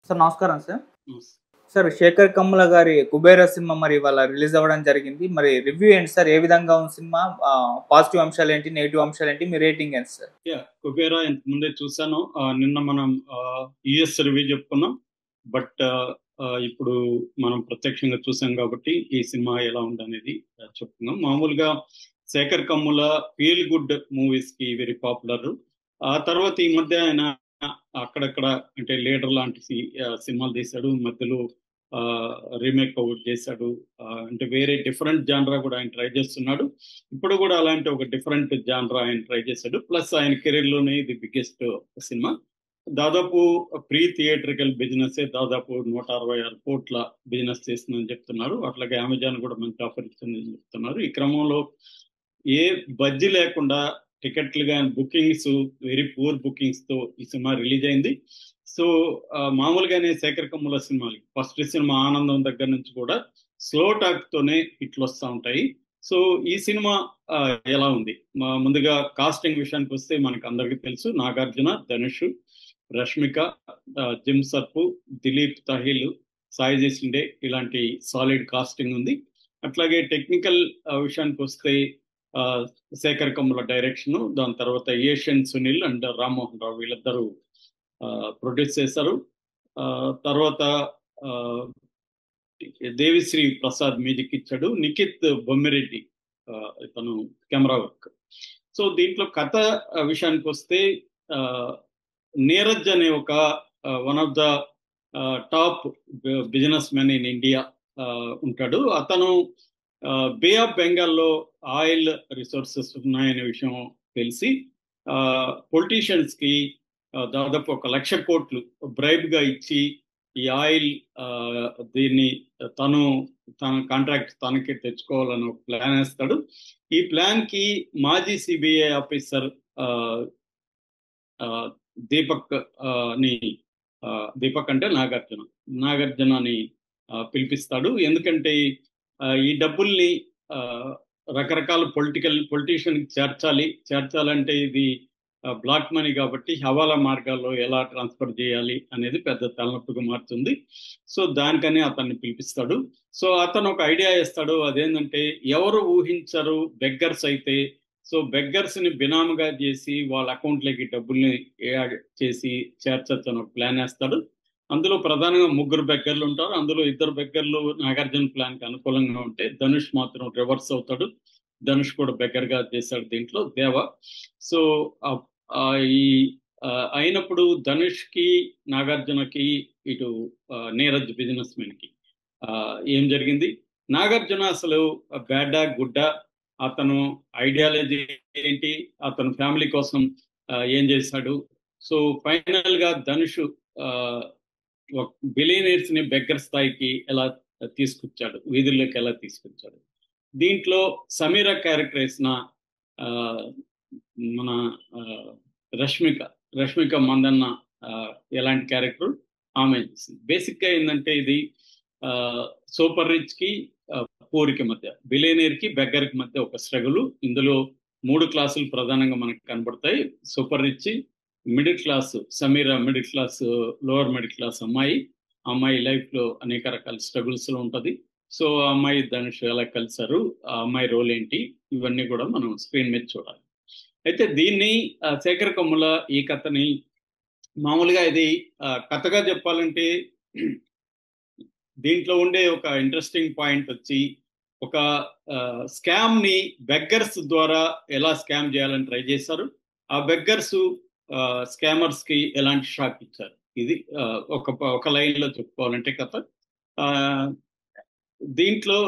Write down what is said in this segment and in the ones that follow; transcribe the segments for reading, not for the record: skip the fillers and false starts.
Sir నమస్కారం sir. హ్మ్. Sir 'Shekhar Kammula' గారి 'కుబేర' సినిమా మరి ఇవాళ రిలీజ్ అవ్వడం జరిగింది. మరి రివ్యూ ఏంటి సార్? ఏ విధంగా ఉంది సినిమా? పాజిటివ్ అంశాలేంటి? నెగెటివ్ అంశాలేంటి? మీ రేటింగ్ ఏంటి సార్? 'కుబేరా' ఇంతకు ముందే చూసాను. నిన్న మనం యూఎస్ రివ్యూ చెప్పుకున్నాం. బట్ ఇప్పుడు మనం ప్రత్యక్షంగా చూసాం కాబట్టి ఈ సినిమా ఎలా ఉందనేది చెప్పుకుందాం. మామూలుగా 'శేఖర్ కమ్ముల' ఫీల్ గుడ్ మూవీస్‌కి వెరీ పాపులర్. ఆ తర్వాత ఈ మధ్య ఆయన అక్కడక్కడ అంటే 'లీడర్' లాంటి సినిమాలు తీశాడు. మధ్యలో రీమేక్ ఒకటి చేశాడు. అంటే వేరే డిఫరెంట్ జానరా కూడా ఆయన ట్రై చేస్తున్నాడు. ఇప్పుడు కూడా అలాంటి ఒక డిఫరెంట్ జానరా ఆయన ట్రై చేశాడు. ప్లస్ ఆయన కెరీర్ లోనే ఇది బిగ్గెస్ట్ సినిమా. దాదాపు ప్రీ థియేట్రికల్ బిజినెస్ దాదాపు 166 కోట్ల బిజినెస్ చేస్తుందని చెప్తున్నారు. అట్లాగే అమెజాన్ కూడా మంచి ఆఫర్ ఇస్తుందని చెప్తున్నారు. ఈ క్రమంలో ఏ బడ్జీ లేకుండా టికెట్లు కానీ బుకింగ్స్ వెరీ పూర్ బుకింగ్స్ తో ఈ సినిమా రిలీజ్ అయింది. సో మామూలుగానే 'శేఖర్ కమ్ముల' సినిమాలు ఫస్ట్ సినిమా 'ఆనందం' దగ్గర నుంచి కూడా స్లో టాక్ తోనే హిట్లు వస్తూ ఉంటాయి. సో ఈ సినిమా ఎలా ఉంది? ముందుగా కాస్టింగ్ విషయానికి వస్తే మనకు అందరికీ తెలుసు. నాగార్జున, ధనుష్, రష్మిక, జిమ్ సర్పు, దిలీప్ తహిల్, సాయి షిండే ఇలాంటి సాలిడ్ కాస్టింగ్ ఉంది. అట్లాగే టెక్నికల్ విషయానికి వస్తే ఆ, శేఖర్ కమ్ముల డైరెక్షన్, దాని తర్వాత ఏషియన్ సునీల్ అండ్ రామ్మోహన్ రావు వీళ్ళిద్దరూ ప్రొడ్యూస్ చేశారు. ఆ, తర్వాత ఆ, దేవిశ్రీ ప్రసాద్ మ్యూజిక్ ఇచ్చాడు. నిఖిత్ బొమ్మిరెడ్డి ఇతను కెమెరా వర్క్. సో దీంట్లో కథ విషయానికి వస్తే ఆ, నీరజ్ అనే ఒక one of the top business men in India ఉంటాడు. అతను బే ఆఫ్ బెంగాల్లో ఆయిల్ రిసోర్సెస్ ఉన్నాయనే విషయం తెలిసి పొలిటీషియన్స్ కి దాదాపు 1,00,000 కోట్లు బ్రైబ్ గా ఇచ్చి ఈ ఆయిల్ దీన్ని తను తన కాంట్రాక్ట్ తనకి తెచ్చుకోవాలని ఒక ప్లాన్ వేస్తాడు. ఈ ప్లాన్ కి మాజీ సిబిఐ ఆఫీసర్ దీపక్ ని దీపక్ అంటే నాగార్జునని పిలిపిస్తాడు. ఎందుకంటే ఈ డబ్బుల్ని రకరకాల పొలిటీషియన్ చేర్చాలంటే ఇది బ్లాక్ మనీ కాబట్టి హవాలా మార్గాల్లో ఎలా ట్రాన్స్ఫర్ చేయాలి అనేది పెద్ద తలనొప్పిగా మారుతుంది. సో దానికని అతన్ని పిలిపిస్తాడు. సో అతను ఒక ఐడియా ఇస్తాడు. అదేంటంటే ఎవరు ఊహించరు బెగ్గర్స్ అయితే సో బెగ్గర్స్ ని బినామీగా చేసి వాళ్ళ అకౌంట్లోకి డబ్బుల్ని చేసి చేర్చొచ్చు అని ఒక ప్లాన్ వేస్తాడు. అందులో ప్రధానంగా 3 బెగ్గర్లు ఉంటారు. అందులో 2 బెగ్గర్లు నాగార్జున ప్లాన్ కి అనుకూలంగా ఉంటే ధనుష్ మాత్రం రివర్స్ అవుతాడు. ధనుష్ కూడా బెగ్గర్ గా చేశాడు దీంట్లో దేవ. సో ఈ అయినప్పుడు ధనుష్ కి నాగార్జునకి ఇటు నీరజ్ బిజినెస్ మెన్ కి ఏం జరిగింది? నాగార్జున అసలు బ్యాడా గుడ్డా, అతను ఐడియాలజీ ఏంటి, అతను ఫ్యామిలీ కోసం ఏం చేశాడు? సో ఫైనల్ గా ధనుష్ బిలియనీర్స్ ని బెగ్గర్ స్థాయికి ఎలా తీసుకొచ్చాడు, వీధుల్లోకి ఎలా తీసుకొచ్చాడు. దీంట్లో సమీరా క్యారెక్టర్ వేసిన మన రష్మిక రష్మిక మందన్న ఎలాంటి క్యారెక్టర్ ఆమె బేసిక్ గా ఏంటంటే ఇది సూపర్ రిచ్ కి పూర్కి మధ్య, బిలియనీర్ కి బెగ్గర్ కి మధ్య ఒక స్ట్రగుల్. ఇందులో 3 క్లాసులు ప్రధానంగా మనకు కనబడతాయి. Super rich, middle class Sameera middle class, lower middle class అమ్మాయి లైఫ్ లో అనేక రకాల స్ట్రగుల్స్ లో ఉంటది. సో ఆ అమ్మాయి ధనుష్ ఎలా కలిసారు, ఆ అమ్మాయి రోల్ ఏంటి, ఇవన్నీ కూడా మనం స్క్రీన్ మీద చూడాలి. అయితే దీన్ని శేఖర్ కమ్ముల ఈ కథని మామూలుగా ఇది కథగా చెప్పాలంటే దీంట్లో ఉండే ఒక ఇంట్రెస్టింగ్ పాయింట్ వచ్చి ఒక స్కామ్ ని బెగ్గర్స్ ద్వారా ఎలా స్కామ్ చేయాలని ట్రై చేశారు. ఆ బెగ్గర్స్ స్కామర్స్ కి ఎలాంటి షాక్ ఇచ్చారు. ఇది ఒక లైన్ లో చెప్పుకోవాలంటే కథ. దీంట్లో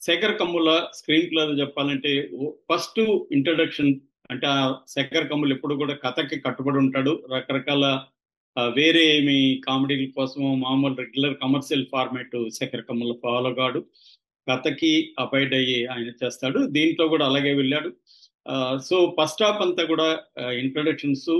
శేఖర్ కమ్ముల స్క్రీన్ ప్లే చెప్పాలంటే ఫస్ట్ ఇంట్రడక్షన్ అంటే ఆ శేఖర్ కమ్ముల ఎప్పుడు కూడా కథకి కట్టుబడి ఉంటాడు. రకరకాల వేరే ఏమి కామెడీల కోసం మామూలు regular commercial format Shekhar Kammula follow కాడు. కథకి అపాయిడ్ అయ్యి ఆయన చేస్తాడు. దీంట్లో కూడా అలాగే వెళ్ళాడు. సో ఫస్ట్ హాఫ్ అంతా కూడా introductions,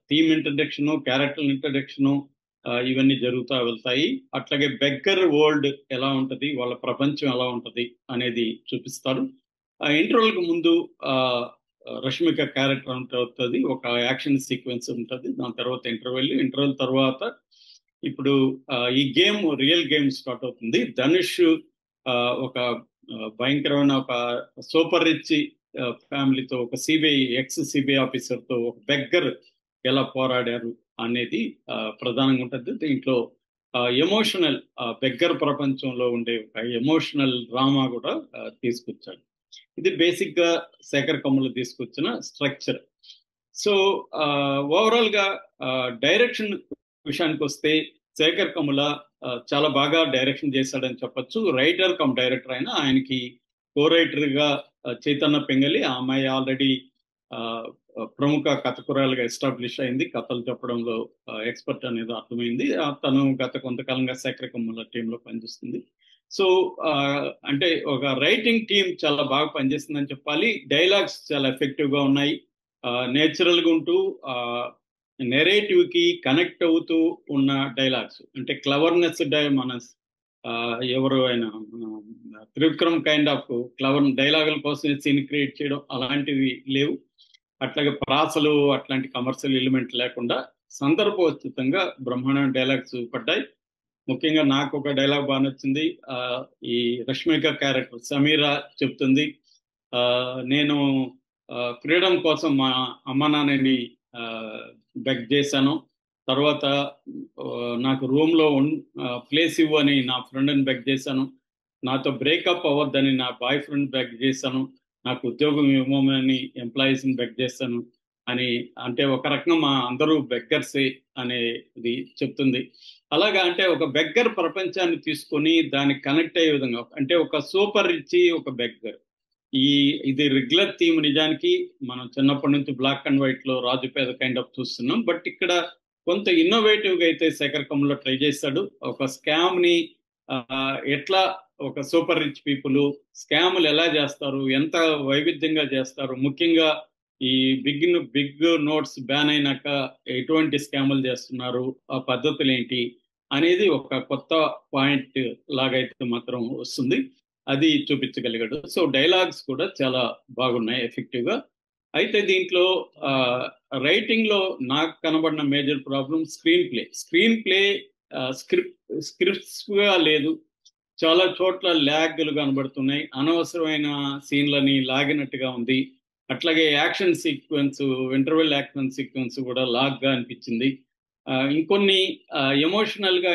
theme introduction, character introduction ఇవన్నీ జరుగుతూ వెళ్తాయి. అట్లాగే బెగ్గర్ వరల్డ్ ఎలా ఉంటది, వాళ్ళ ప్రపంచం ఎలా ఉంటది అనేది చూపిస్తారు. ఇంటర్వెల్కి ముందు రష్మిక క్యారెక్టర్ ఉంటుంది, ఒక యాక్షన్ సీక్వెన్స్ ఉంటుంది. దాని తర్వాత ఇంటర్వెల్ తర్వాత ఇప్పుడు ఈ గేమ్ రియల్ గేమ్ స్టార్ట్ అవుతుంది. ధనుష్ ఒక భయంకరమైన ఒక సూపర్ రిచ్ ఫ్యామిలీతో, ఒక సిబిఐ ఆఫీసర్ తో, ఒక బెగ్గర్ ఎలా పోరాడారు అనేది ప్రధానంగా ఉంటుంది. దీంట్లో ఎమోషనల్ బెగ్గర్ ప్రపంచంలో ఉండే ఒక ఎమోషనల్ డ్రామా కూడా తీసుకొచ్చాడు. ఇది బేసిక్ గా శేఖర్ కమ్ముల తీసుకొచ్చిన స్ట్రక్చర్. సో ఓవరాల్ గా డైరెక్షన్ విషయానికి వస్తే శేఖర్ కమ్ముల చాలా బాగా డైరెక్షన్ చేశాడని చెప్పొచ్చు. రైటర్ కమ్ డైరెక్టర్ అయినా ఆయనకి కో రైటర్ గా చైతన్య పెంగలి, ఆ అమ్మాయి ఆల్రెడీ ప్రముఖ కథకురాలుగా ఎస్టాబ్లిష్ అయింది, కథలు చెప్పడంలో ఎక్స్పర్ట్ అనేది అర్థమైంది. తను గత కొంతకాలంగా శేఖర్ కమ్ముల టీంలో పనిచేస్తుంది. సో అంటే ఒక రైటింగ్ టీం చాలా బాగా పనిచేస్తుందని చెప్పాలి. డైలాగ్స్ చాలా ఎఫెక్టివ్ గా ఉన్నాయి, నేచురల్ గా ఉంటూ నెరేటివ్ కి కనెక్ట్ అవుతూ ఉన్న డైలాగ్స్. అంటే క్లవర్నెస్ మన ఎవరు అయినా త్రివిక్రమ్ కైండ్ ఆఫ్ క్లవర్ డైలాగుల కోసం సీన్ క్రియేట్ చేయడం అలాంటివి లేవు. అట్లాగే ప్రాసలు అట్లాంటి కమర్షియల్ ఎలిమెంట్ లేకుండా సందర్భోచితంగా బ్రహ్మాండమైన డైలాగ్స్ పడ్డాయి. ముఖ్యంగా నాకు ఒక డైలాగ్ బాగా నచ్చింది. ఈ రష్మిక క్యారెక్టర్ సమీరా చెప్తుంది, నేను ఫ్రీడమ్ కోసం మా అమ్మ నాన్నని బెగ్ చేశాను, తర్వాత నాకు రూమ్ లో ప్లేస్ ఇవ్వని నా ఫ్రెండ్ని బెగ్ చేశాను, నాతో బ్రేకప్ అవ్వద్దని నా బాయ్ ఫ్రెండ్ బెగ్ చేశాను, నాకు ఉద్యోగం ఇవ్వమని ఎంప్లాయీస్ని బెగ్ చేశాను అని. అంటే ఒక రకంగా మా అందరూ బెగ్గర్సే అనేది చెప్తుంది. అలాగా అంటే ఒక బెగ్గర్ ప్రపంచాన్ని తీసుకొని దానికి కనెక్ట్ అయ్యే విధంగా, అంటే ఒక సూపర్ రిచ్ ఒక బెగ్గర్. ఇది రెగ్యులర్ థీమ్. నిజానికి మనం చిన్నప్పటి నుంచి బ్లాక్ అండ్ వైట్ లో రాజుపేద కైండ్ ఆఫ్ చూస్తున్నాం. బట్ ఇక్కడ కొంత ఇన్నోవేటివ్ గా అయితే శేఖర్ కమ్ముల ట్రై చేశాడు. ఒక స్కామ్ ని ఎట్లా ఒక సూపర్ రిచ్ పీపుల్ స్కాములు ఎలా చేస్తారు, ఎంత వైవిధ్యంగా చేస్తారు, ముఖ్యంగా ఈ బిగ్ నోట్స్ బ్యాన్ అయినాక ఎటువంటి స్కాములు చేస్తున్నారు, ఆ పద్ధతులు ఏంటి అనేది ఒక కొత్త పాయింట్ లాగైతే మాత్రం వస్తుంది, అది చూపించగలిగాడు. సో డైలాగ్స్ కూడా చాలా బాగున్నాయి ఎఫెక్టివ్ గా. అయితే దీంట్లో రైటింగ్ లో నాకు కనబడిన major problem screen play scripts గా లేదు. చాలా చోట్ల ల్యాగ్లు కనబడుతున్నాయి, అనవసరమైన సీన్లని లాగినట్టుగా ఉంది. అట్లాగే action sequence, interval action sequence కూడా లాగ్ గా అనిపించింది. ఇంకొన్ని ఎమోషనల్ గా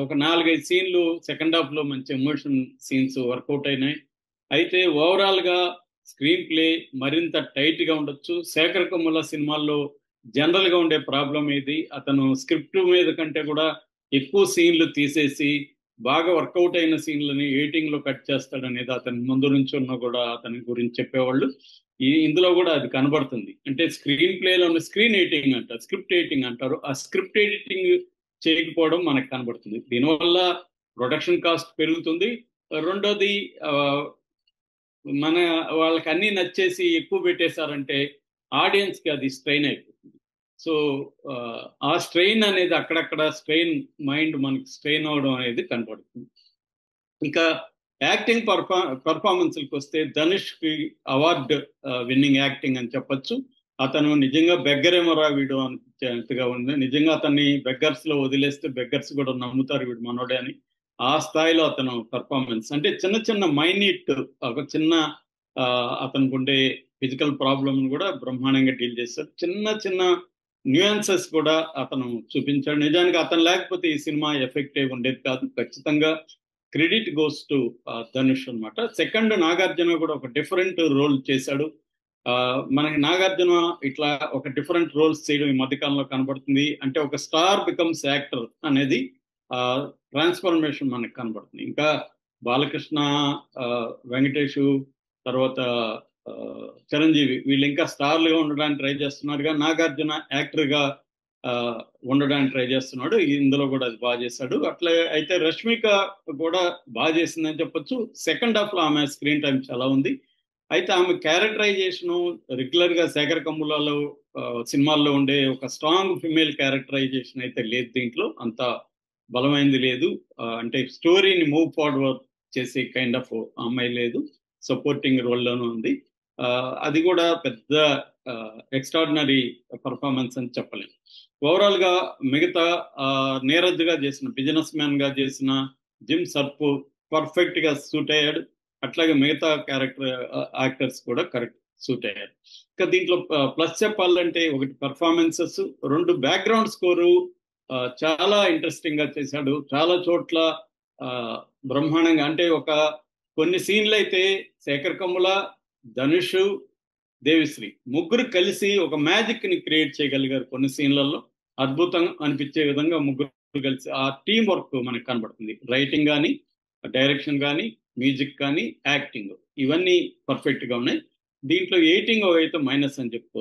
ఒక 4-5 సీన్లు సెకండ్ హాఫ్ లో మంచి ఎమోషన్ సీన్స్ వర్కౌట్ అయినాయి. అయితే ఓవరాల్ గా స్క్రీన్ ప్లే మరింత టైట్ గా ఉండొచ్చు. శేఖర్ కమ్ముల సినిమాల్లో జనరల్ గా ఉండే ప్రాబ్లం ఇది, అతను స్క్రిప్ట్ మీద కంటే కూడా ఎక్కువ సీన్లు తీసేసి బాగా వర్కౌట్ అయిన సీన్లని ఎడిటింగ్ లో కట్ చేస్తాడనేది అతని ముందు నుంచి ఉన్న కూడా అతని గురించి చెప్పేవాళ్ళు. ఇందులో కూడా అది కనబడుతుంది. అంటే స్క్రీన్ ప్లేలో ఉన్న స్క్రీన్ ఎడిటింగ్ అంటారు, స్క్రిప్ట్ ఎడిటింగ్ అంటారు, ఆ స్క్రిప్ట్ ఎడిటింగ్ చేయకపోవడం మనకు కనబడుతుంది. దీనివల్ల ప్రొడక్షన్ కాస్ట్ పెరుగుతుంది. రెండోది మన వాళ్ళకి అన్ని నచ్చేసి ఎక్కువ పెట్టేశారంటే ఆడియన్స్ కి అది స్ట్రెయిన్ అయిపోతుంది. సో ఆ స్ట్రెయిన్ అనేది అక్కడక్కడ మైండ్ మనకి స్ట్రెయిన్ అవడం అనేది కనబడుతుంది. ఇంకా యాక్టింగ్ పర్ఫార్మెన్స్కి వస్తే ధనుష్ కి అవార్డు విన్నింగ్ యాక్టింగ్ అని చెప్పొచ్చు. అతను నిజంగా బెగ్గరేమోరా వీడు అనిపించేంతగా ఉంది. నిజంగా అతన్ని బెగ్గర్స్ లో వదిలేస్తే బెగ్గర్స్ కూడా నమ్ముతారు వీడు మనోడే అని. ఆ స్థాయిలో అతను పర్ఫార్మెన్స్, అంటే చిన్న చిన్న మైన్యూట్ ఒక చిన్న అతనికి ఉండే ఫిజికల్ ప్రాబ్లమ్ కూడా బ్రహ్మాండంగా డీల్ చేశారు. చిన్న చిన్న న్యూయాన్సెస్ కూడా అతను చూపించాడు. నిజానికి అతను లేకపోతే ఈ సినిమా ఎఫెక్టివ్ ఉండేది కాదు. ఖచ్చితంగా క్రెడిట్ గోస్ టు ధనుష్ అనమాట. సెకండ్ నాగార్జున కూడా ఒక డిఫరెంట్ రోల్ చేశాడు. మనకి నాగార్జున ఇట్లా ఒక డిఫరెంట్ రోల్స్ చేయడం ఈ మధ్యకాలంలో కనబడుతుంది. అంటే ఒక స్టార్ బికమ్స్ యాక్టర్ అనేది ట్రాన్స్ఫర్మేషన్ మనకు కనబడుతుంది. ఇంకా బాలకృష్ణ, వెంకటేష్, తర్వాత చిరంజీవి వీళ్ళు ఇంకా స్టార్లుగా ఉండడానికి ట్రై చేస్తున్నారుగా, నాగార్జున యాక్టర్ గా ఉండడానికి ట్రై చేస్తున్నాడు. ఇందులో కూడా అది బాగా చేశాడు. అట్లా అయితే రష్మిక కూడా బాగా చేసిందని చెప్పొచ్చు. సెకండ్ హాఫ్ లో ఆమె స్క్రీన్ టైం చాలా ఉంది. అయితే ఆమె క్యారెక్టరైజేషన్ రెగ్యులర్ గా శేఖర్ కమ్ములలో సినిమాల్లో ఉండే ఒక స్ట్రాంగ్ ఫిమేల్ క్యారెక్టరైజేషన్ అయితే లేదు, దీంట్లో అంత బలమైంది లేదు. అంటే స్టోరీని మూవ్ ఫార్వర్డ్ చేసే కైండ్ ఆఫ్ అమ్మాయి లేదు, సపోర్టింగ్ రోల్లోనూ ఉంది. అది కూడా పెద్ద ఎక్స్ట్రాడినరీ పర్ఫార్మెన్స్ అని చెప్పలేం. ఓవరాల్ గా మిగతా నీరజ్ గా చేసిన, బిజినెస్ మ్యాన్ గా చేసిన జిమ్ సర్పు పర్ఫెక్ట్ గా సూట్ అయ్యాడు. అట్లాగే మిగతా క్యారెక్టర్ యాక్టర్స్ కూడా కరెక్ట్ సూట్ అయ్యారు. ఇంకా దీంట్లో ప్లస్ చెప్పాలంటే, ఒకటి పర్ఫార్మెన్సెస్, రెండు బ్యాక్గ్రౌండ్ స్కోరు చాలా ఇంట్రెస్టింగ్ గా చేశాడు. చాలా చోట్ల బ్రహ్మాండంగా, అంటే ఒక కొన్ని సీన్లు అయితే శేఖర్ కమ్ముల, ధనుష్, దేవిశ్రీ ముగ్గురు కలిసి ఒక మ్యాజిక్ ని క్రియేట్ చేయగలిగారు. కొన్ని సీన్లలో అద్భుతంగా అనిపించే విధంగా ముగ్గురు కలిసి ఆ టీం వర్క్ మనకు కనబడుతుంది. రైటింగ్ కానీ, డైరెక్షన్ కానీ, మ్యూజిక్ కానీ, యాక్టింగ్, ఇవన్నీ పర్ఫెక్ట్ గా ఉన్నాయి. దీంట్లో ఎయిటింగ్ అయితే మైనస్ అని చెప్పుకోవచ్చు.